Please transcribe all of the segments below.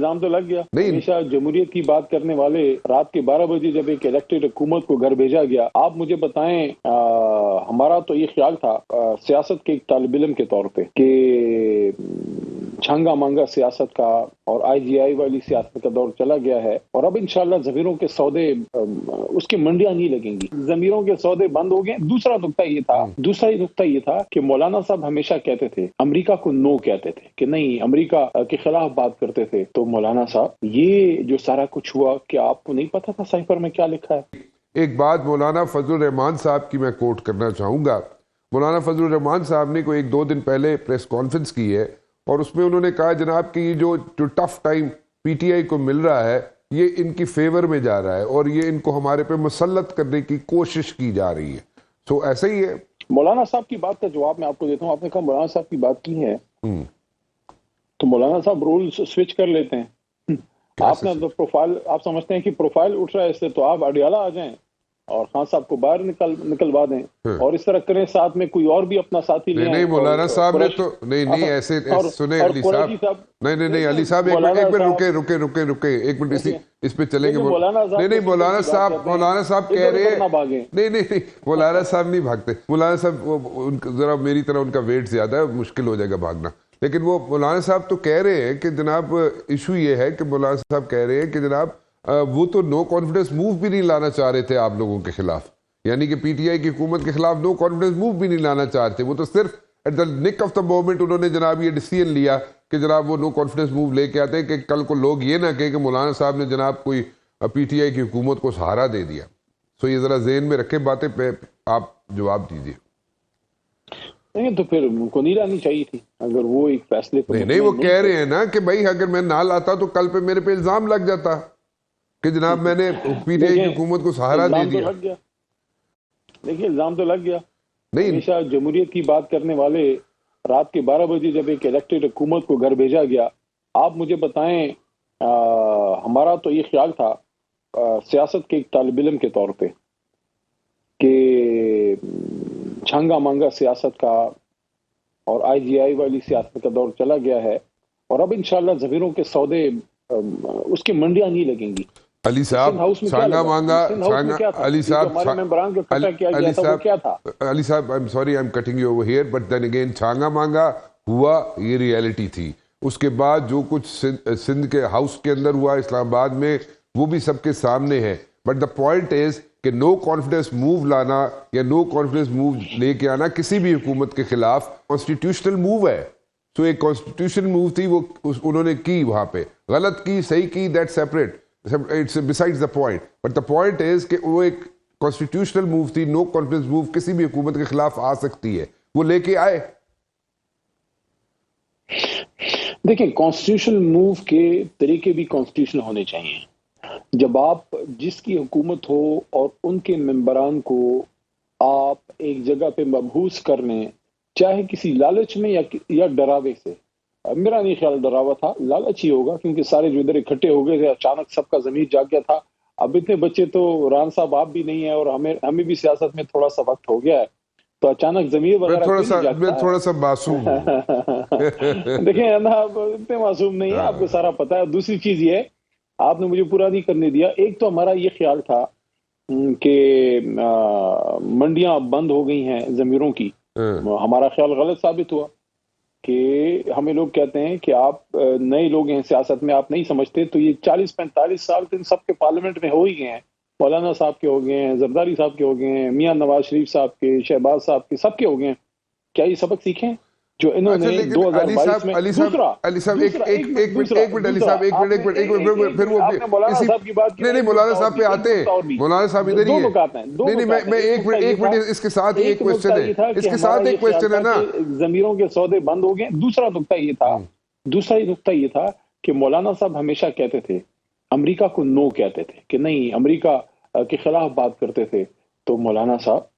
الزام تو لگ گیا. نہیں ہمیشہ جمہوریت کی بات کرنے والے رات کے 12 بجے جب ایک الیکٹڈ حکومت کو گھر بھیجا گیا, آپ مجھے بتائیں, ہمارا تو یہ خیال تھا سیاست کے ایک طالب علم کے طور پہ کہ چھانگا مانگا سیاست کا اور آئی جی آئی والی سیاست کا دور چلا گیا ہے, اور اب انشاءاللہ ضمیروں کے سودے اس کی منڈیاں نہیں لگیں گی, ضمیروں کے سودے بند ہو گئے. دوسرا نقطہ یہ تھا کہ مولانا صاحب ہمیشہ کہتے تھے امریکہ کو نو کہتے تھے کہ نہیں, امریکہ کے خلاف بات کرتے تھے. تو مولانا صاحب یہ جو سارا کچھ ہوا, کیا آپ کو نہیں پتا تھا سائفر میں کیا لکھا ہے؟ ایک بات مولانا فضل الرحمان صاحب کی میں کوٹ کرنا چاہوں گا. مولانا فضل الرحمان صاحب نے کوئی 1-2 دن پہلے پریس کانفرنس کی ہے, اور اس میں انہوں نے کہا جناب کہ یہ جو tough time P T I کو مل رہا ہے یہ ان کی فیور میں جا رہا ہے, اور یہ ان کو ہمارے پہ مسلط کرنے کی کوشش کی جا رہی ہے. سو ایسا ہی ہے. مولانا صاحب کی بات کا جواب میں آپ کو دیتا ہوں. آپ نے کہا مولانا صاحب کی بات کی ہے, تو مولانا صاحب رول سوئچ کر لیتے ہیں. آپ نے پروفائل, آپ سمجھتے ہیں کہ پروفائل اٹھ رہا ہے اس سے, تو آپ اڈیالہ آ جائیں اور خان صاحب کو باہر نکلوا دیں, اور اس طرح کریں ساتھ میں کوئی اور بھی اپنا ساتھی لیں. نہیں مولانا صاحب نے تو نہیں ایسے سنیں علی صاحب, نہیں علی صاحب ایک منٹ رکے ایک منٹ اس پہ چلیں گے. نہیں مولانا صاحب کہہ رہے ہیں, نہیں مولانا صاحب نہیں بھاگتے. مولانا صاحب ذرا میری طرح ان کا ویٹ زیادہ ہے, مشکل ہو جائے گا بھاگنا. لیکن وہ مولانا صاحب تو کہہ رہے ہیں کہ جناب ایشو یہ ہے کہ مولانا صاحب کہہ رہے ہیں کہ جناب وہ تو نو کانفیڈنس موو بھی نہیں لانا چاہ رہے تھے آپ لوگوں کے خلاف, یعنی کہ پی ٹی آئی کی حکومت کے خلاف نو کانفیڈنس موو بھی نہیں لانا چاہ رہے تھے. وہ تو صرف ایٹ دا نک آف دا مومنٹ انہوں نے جناب یہ ڈیسیژن لیا کہ جناب وہ نو کانفیڈنس موو لے کے آتے ہیں کہ کل کو لوگ یہ نہ کہیں کہ مولانا صاحب نے جناب کوئی پی ٹی آئی کی حکومت کو سہارا دے دیا. سو یہ ذرا ذہن میں رکھے باتیں, پہ آپ جواب دیجیے. نہیں تو پھر ان کو نہیں لانی چاہیے تھی اگر وہ ایک فیصلے کو. نہیں وہ کہہ رہے ہیں نا کہ بھائی اگر میں نہ لاتا تو کل پہ میرے پہ الزام لگ جاتا کہ جناب میں نے پی ٹی آئی کی حکومت کو سہارا دے دیا. دیکھیے الزام تو لگ گیا. نہیں ہمیشہ جمہوریت کی بات کرنے والے رات کے 12 بجے جب ایک الیکٹڈ حکومت کو گھر بھیجا گیا, آپ مجھے بتائیں, ہمارا تو یہ خیال تھا سیاست کے ایک طالب علم کے طور پہ کہ چھانگا مانگا سیاست کا اور آئی جی آئی والی سیاست کا دور چلا گیا ہے, اور اب انشاءاللہ ضمیروں کے سودے اس کی منڈیاں نہیں لگیں گی. علی صاحب چھانگا مانگا, علی صاحب علی صاحب I'm sorry I'm cutting you over here, but then again Changa مانگا ہوا, یہ ریالٹی تھی. اس کے بعد جو کچھ سندھ کے ہاؤس کے اندر ہوا اسلام آباد میں وہ بھی سب کے سامنے ہے. بٹ دا پوائنٹ از کہ نو کانفیڈنس موو لانا یا نو کانفیڈنس موو لے کے آنا کسی بھی حکومت کے خلاف کانسٹیٹیوشنل موو ہے. سو ایک کانسٹیٹیوشنل موو تھی, وہ انہوں نے کی, وہاں پہ غلط کی صحیح کی, that separate, it's besides the point. But the point is کہ وہ ایک کانسٹیٹیوشنل موو تھی. نو کانفیڈنس موو کسی بھی حکومت کے خلاف آ سکتی ہے, وہ لے کے آئے. دیکھیں کانسٹیٹیوشنل موو کے طریقے بھی کانسٹیٹیوشنل ہونے چاہیے. جب آپ جس کی حکومت ہو اور ان کے ممبران کو آپ ایک جگہ پہ مبہوث کر لیں, چاہے کسی لالچ میں یا ڈراوے سے, میرا نہیں خیال ڈراوا تھا, لالچ ہی ہوگا کیونکہ سارے جو ادھر اکٹھے ہو گئے تھے, اچانک سب کا ضمیر جاگ گیا تھا. اب اتنے بچے تو ران صاحب آپ بھی نہیں ہیں, اور ہمیں بھی سیاست میں تھوڑا سا وقت ہو گیا ہے, تو اچانک ضمیر وغیرہ تھوڑا سا معصوم دیکھیں نا, آپ اتنے معصوم نہیں ہیں, آپ کو سارا پتا ہے. دوسری چیز یہ ہے, آپ نے مجھے پورا نہیں کرنے دیا. ایک تو ہمارا یہ خیال تھا کہ منڈیاں بند ہو گئی ہیں ضمیروں کی, ہمارا خیال غلط ثابت ہوا. کہ ہمیں لوگ کہتے ہیں کہ آپ نئے لوگ ہیں سیاست میں, آپ نہیں سمجھتے, تو یہ 40-45 سال تو ان سب کے پارلیمنٹ میں ہو ہی گئے ہیں. مولانا صاحب کے ہو گئے ہیں, زرداری صاحب کے ہو گئے ہیں, میاں نواز شریف صاحب کے, شہباز صاحب کے, سب کے ہو گئے ہیں. کیا یہ سبق سیکھیں جو انہوں نے 2022 میں؟ مولانا صاحب پہ آتے ہیں, مولانا صاحب ادھر ہی ہے. میں ایک منٹ اس کے ساتھ ایک کوشچن ہے, اس کے ساتھ ایک کوشچن ہے نا, ضمیروں کے سودے بند ہو گئے. دوسرا نقطہ یہ تھا کہ مولانا صاحب ہمیشہ کہتے تھے امریکہ کو نو کہتے تھے کہ نہیں, امریکہ کے خلاف بات کرتے تھے. تو مولانا صاحب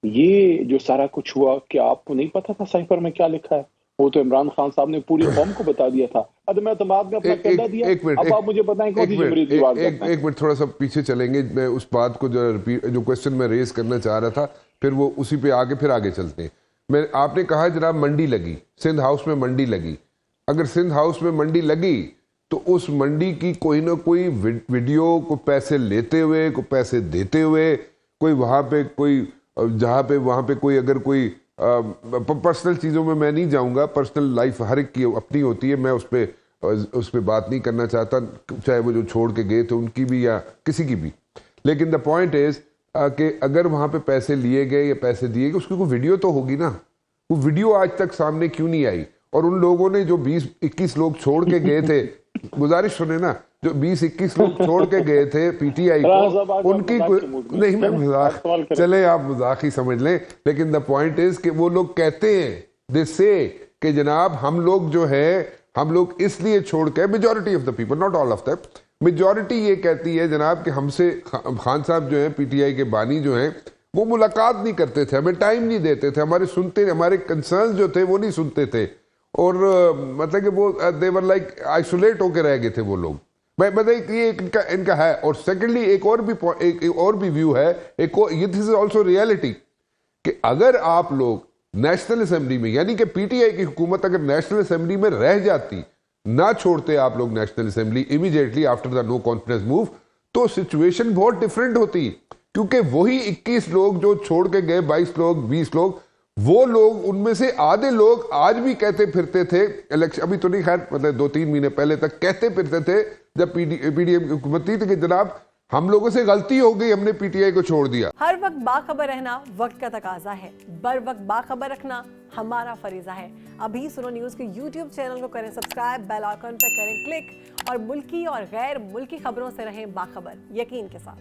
یہ جو سارا کچھ ہوا, کیا آپ کو نہیں پتا تھا سائفر میں کیا لکھا ہے؟ وہ تو عمران خان صاحب نے پوری قوم کو بتا دیا تھا. عدم اعتماد میں اپنا کردہ دیا. اب آپ مجھے بتائیں کون سی جمہوریت کی بات کرتے ہیں؟ ایک منٹ تھوڑا سا پیچھے چلیں گے. میں اس بات کو جو کوشچن میں ریز کرنا چاہ رہا تھا, پھر وہ اسی پہ آگے چلتے ہیں. آپ نے کہا جناب منڈی لگی, سندھ ہاؤس میں منڈی لگی. اگر سندھ ہاؤس میں منڈی لگی تو اس منڈی کی کوئی نہ کوئی ویڈیو کو پیسے لیتے ہوئے، کو پیسے دیتے ہوئے، کوئی وہاں پہ کوئی جہاں پہ وہاں پہ کوئی اگر کوئی پرسنل چیزوں میں میں نہیں جاؤں گا، پرسنل لائف ہر ایک کی اپنی ہوتی ہے، میں اس پہ بات نہیں کرنا چاہتا، چاہے وہ جو چھوڑ کے گئے تھے ان کی بھی یا کسی کی بھی. لیکن دا پوائنٹ از کہ اگر وہاں پہ پیسے لیے گئے یا پیسے دیے گئے، اس کی کوئی ویڈیو تو ہوگی نا. وہ ویڈیو آج تک سامنے کیوں نہیں آئی؟ اور ان لوگوں نے جو 20-21 لوگ چھوڑ کے گئے تھے، گزارش سنیں نا، جو 20-21 لوگ چھوڑ کے گئے تھے پی ٹی آئی کو، ان کی نہیں، میں مذاق، چلے آپ مذاق ہی سمجھ لیں، لیکن دا پوائنٹ از کہ وہ لوگ کہتے ہیں، دے سے کہ جناب ہم لوگ جو ہے، ہم لوگ اس لیے چھوڑ کے، majority of the people, not all of them, majority یہ کہتی ہے جناب کہ ہم سے خان صاحب جو ہیں پی ٹی آئی کے بانی جو ہیں وہ ملاقات نہیں کرتے تھے، ہمیں ٹائم نہیں دیتے تھے، ہمارے کنسرنز جو تھے وہ نہیں سنتے تھے، اور مطلب کہ وہ دے ور لائک آئسولیٹ ہو کے رہ گئے تھے وہ لوگ. مطلب یہ ان کا ہے. اور سیکنڈلی ایک اور بھی ویو ہے، دس از آلسو ریئلٹی، کہ اگر آپ لوگ نیشنل اسمبلی میں، یعنی کہ پی ٹی آئی کی حکومت اگر نیشنل اسمبلی میں رہ جاتی، نہ چھوڑتے آپ لوگ national assembly immediately after the no confidence move, تو سچویشن بہت ڈفرینٹ ہوتی، کیونکہ وہی 21 لوگ جو چھوڑ کے گئے، 22 لوگ، 20 لوگ، وہ لوگ ان میں سے آدھے لوگ آج بھی کہتے پھرتے تھے، الیکشن ابھی تو نہیں، خیر مطلب 2-3 مہینے پہلے تک کہتے پھرتے تھے جب پی ڈی ایم کی حکومت تھی کہ جناب ہم لوگوں سے غلطی ہو گئی، ہم نے پی ٹی آئی کو چھوڑ دیا. ہر وقت باخبر رہنا وقت کا تقاضا ہے، بر وقت باخبر رکھنا ہمارا فریضہ ہے. ابھی سنو نیوز کے یوٹیوب چینل کو کریں سبسکرائب، بیل آئیکن پہ کریں کلک، اور ملکی اور غیر ملکی خبروں سے رہیں باخبر، یقین کے ساتھ.